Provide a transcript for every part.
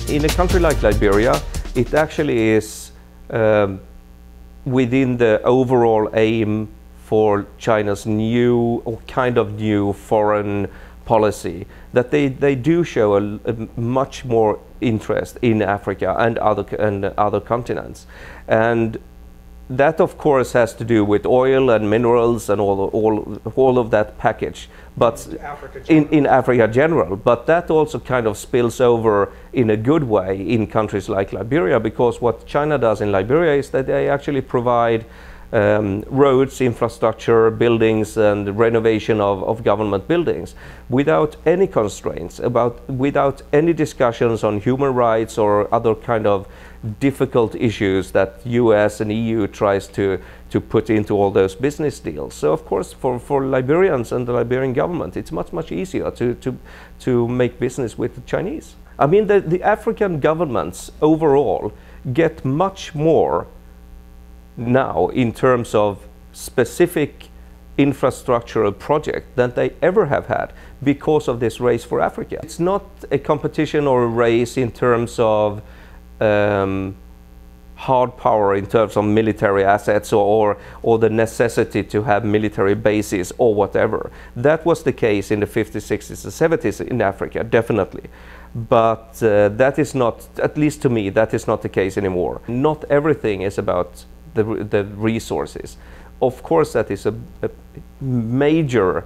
In a country like Liberia, it actually is within the overall aim for China's new or kind of new foreign policy that they do show a much more interest in Africa and other continents, and that of course has to do with oil and minerals and all of that package, but in Africa general. But that also kind of spills over in a good way in countries like Liberia, because what China does in Liberia is that they actually provide roads, infrastructure, buildings, and renovation of government buildings without any constraints, without any discussions on human rights or other kind of difficult issues that US and EU tries to put into all those business deals. So of course for Liberians and the Liberian government, it's much easier to make business with the Chinese. I mean, the African governments overall get much more now in terms of specific infrastructural project than they ever have had because of this race for Africa. It's not a competition or a race in terms of hard power, in terms of military assets or the necessity to have military bases or whatever. That was the case in the 50s, 60s and 70s in Africa, definitely. But that is not, at least to me, that is not the case anymore. Not everything is about the resources. Of course, that is a major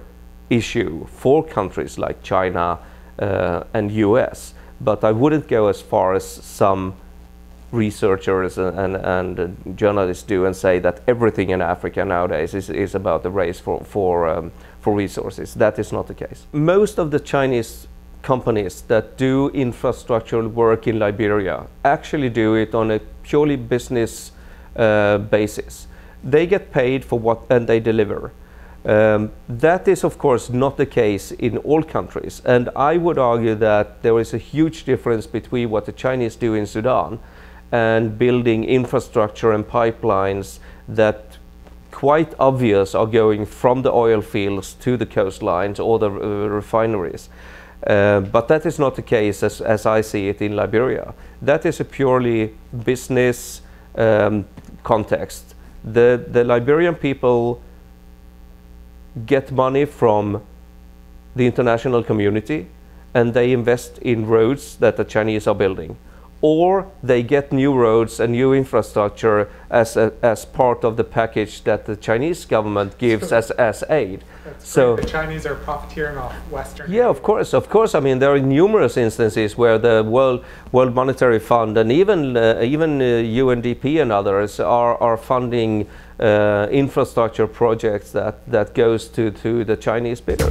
issue for countries like China and US, but I wouldn't go as far as some researchers and journalists do and say that everything in Africa nowadays is about the race for resources. That is not the case. Most of the Chinese companies that do infrastructural work in Liberia actually do it on a purely business basis. They get paid for what and they deliver. That is of course not the case in all countries, and I would argue that there is a huge difference between what the Chinese do in Sudan and building infrastructure and pipelines that quite obvious are going from the oil fields to the coastlines or the refineries. But that is not the case as I see it in Liberia. That is a purely business context. The Liberian people get money from the international community and they invest in roads that the Chinese are building, or they get new roads and new infrastructure as part of the package that the Chinese government gives as aid. So the Chinese are profiteering off Western. Yeah, of course. I mean, there are numerous instances where the World Monetary Fund and even UNDP and others are funding infrastructure projects that goes to the Chinese bidder.